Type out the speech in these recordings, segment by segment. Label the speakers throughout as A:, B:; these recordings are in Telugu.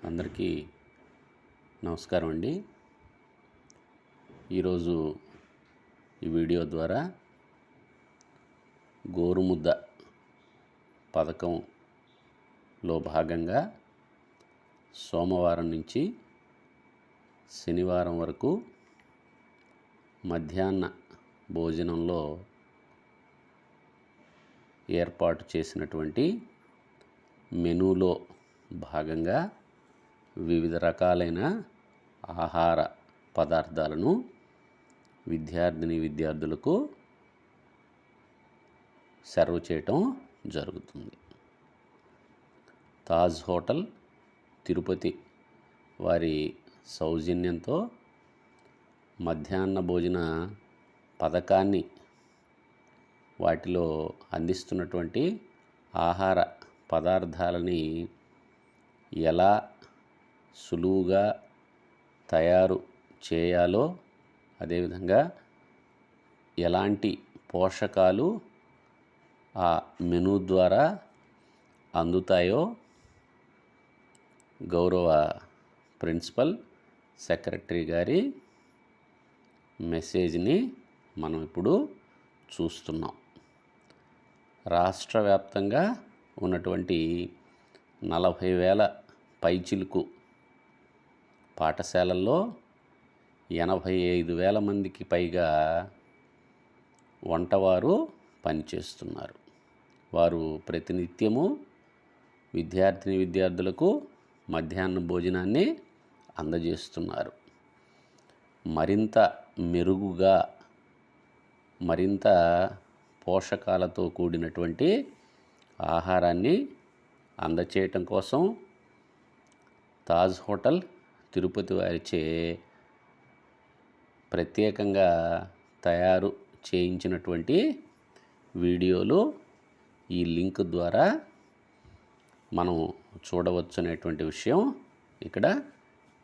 A: అందరికీ నమస్కారం అండి. ఈరోజు ఈ వీడియో ద్వారా గోరుముద్ద పథకంలో భాగంగా సోమవారం నుంచి శనివారం వరకు మధ్యాహ్న భోజనంలో ఏర్పాటు చేసినటువంటి మెనూలో భాగంగా వివిధ రకాలైన ఆహార పదార్థాలను విద్యార్థులకు సర్వ్ చేయటం జరుగుతుంది. తాజ్ హోటల్ తిరుపతి వారి సౌజన్యంతో మధ్యాహ్న భోజన పథకాన్ని వాటిలో అందిస్తున్నటువంటి ఆహార పదార్థాలని ఎలా సులువుగా తయారు చేయాలో, అదేవిధంగా ఎలాంటి పోషకాలు ఆ మెనూ ద్వారా అందుతాయో గౌరవ ప్రిన్సిపల్ సెక్రటరీ గారి మెసేజ్ని మనం ఇప్పుడు చూస్తున్నాం. రాష్ట్ర వ్యాప్తంగా ఉన్నటువంటి 40,000 పైచిలుకు పాఠశాలల్లో 85,000 మందికి పైగా వంటవారు పనిచేస్తున్నారు. వారు ప్రతినిత్యము విద్యార్థులకు మధ్యాహ్న భోజనాన్ని అందజేస్తున్నారు. మరింత మెరుగుగా, మరింత పోషకాలతో కూడినటువంటి ఆహారాన్ని అందచేయటం కోసం తాజ్ హోటల్ తిరుపతి వారిచే ప్రత్యేకంగా తయారు చేయించినటువంటి వీడియోలు ఈ లింక్ ద్వారా మనం చూడవచ్చు అనేటువంటి విషయం ఇక్కడ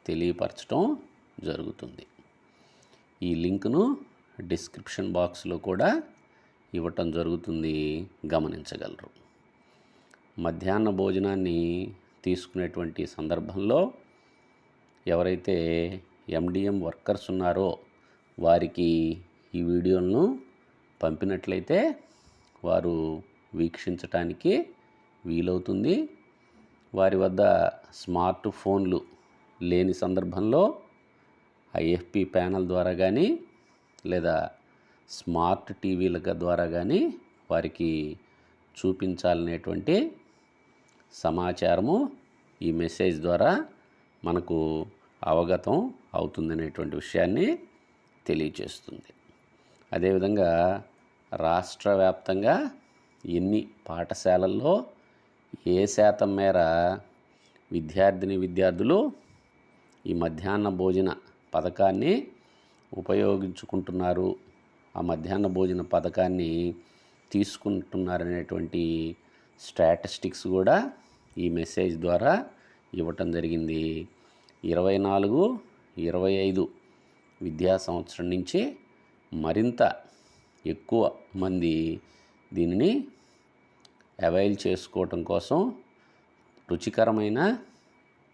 A: తెలియపరచడం జరుగుతుంది. ఈ లింక్ను డిస్క్రిప్షన్ బాక్స్లో కూడా ఇవ్వటం జరుగుతుంది, గమనించగలరు. మధ్యాహ్న భోజనాన్ని తీసుకునేటువంటి సందర్భంలో ఎవరైతే MDM వర్కర్స్ ఉన్నారో వారికి ఈ వీడియోలను పంపినట్లయితే వారు వీక్షించటానికి వీలవుతుంది. వారి వద్ద స్మార్ట్ ఫోన్లు లేని సందర్భంలో IFP ప్యానల్ ద్వారా కానీ లేదా స్మార్ట్ టీవీల ద్వారా కానీ వారికి చూపించాలనేటువంటి సమాచారము ఈ మెసేజ్ ద్వారా మనకు అవగతం అవుతుందనేటువంటి విషయాన్ని తెలియజేస్తుంది. అదేవిధంగా రాష్ట్ర వ్యాప్తంగా ఎన్ని పాఠశాలల్లో ఏ శాతం మేర విద్యార్థులు ఈ మధ్యాహ్న భోజన పథకాన్ని ఉపయోగించుకుంటున్నారు, ఆ మధ్యాహ్న భోజన పథకాన్ని తీసుకుంటున్నారనేటువంటి స్టాటిస్టిక్స్ కూడా ఈ మెసేజ్ ద్వారా ఇవ్వటం జరిగింది. 24-25 విద్యా సంవత్సరం నుంచి మరింత ఎక్కువ మంది దీనిని అవైల్ చేసుకోవటం కోసం రుచికరమైన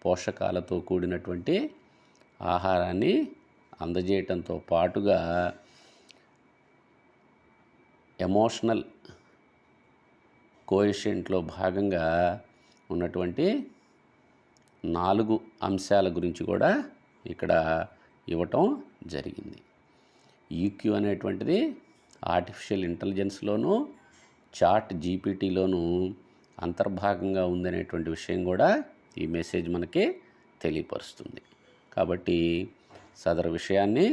A: పోషకాలతో కూడినటువంటి ఆహారాన్ని అందజేయటంతో పాటుగా ఎమోషనల్ కోఎఫిషియంట్లో భాగంగా ఉన్నటువంటి 4 అంశాల గురించి కూడా ఇక్కడ ఇవ్వటం జరిగింది. EQ అనేటువంటిది ఆర్టిఫిషియల్ ఇంటెలిజెన్స్లోను చాట్ GPTలోను అంతర్భాగంగా ఉందనేటువంటి విషయం కూడా ఈ మెసేజ్ మనకి తెలియపరుస్తుంది. కాబట్టి సదరు విషయాన్ని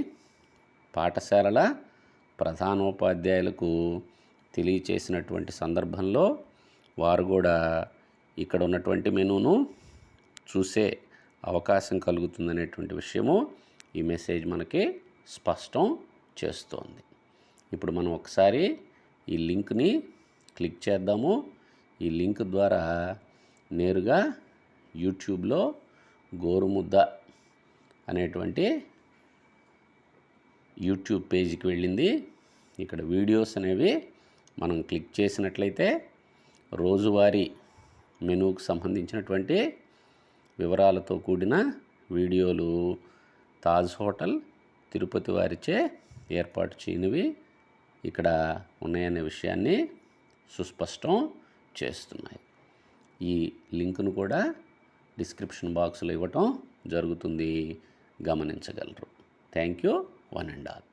A: పాఠశాలల ప్రధానోపాధ్యాయులకు తెలియచేసినటువంటి సందర్భంలో వారు కూడా ఇక్కడ ఉన్నటువంటి మెనూను చూసే అవకాశం కలుగుతుందనేటువంటి విషయము ఈ మెసేజ్ మనకి స్పష్టం చేస్తోంది. ఇప్పుడు మనం ఒకసారి ఈ లింక్ని క్లిక్ చేద్దాము. ఈ లింక్ ద్వారా నేరుగా యూట్యూబ్లో గోరుముద్ద అనేటువంటి యూట్యూబ్ పేజీకి వెళ్ళింది. ఇక్కడ వీడియోస్ అనేవి మనం క్లిక్ చేసినట్లయితే రోజువారీ మెనూకు సంబంధించినటువంటి వివరాలతో కూడిన వీడియోలు తాజ్ హోటల్ తిరుపతి వారిచే ఏర్పాటు చేయనివి ఇక్కడ ఉన్నాయనే విషయాన్ని సుస్పష్టం చేస్తున్నాయి. ఈ లింకును కూడా డిస్క్రిప్షన్ బాక్స్లో ఇవ్వటం జరుగుతుంది, గమనించగలరు. Thank you one and all.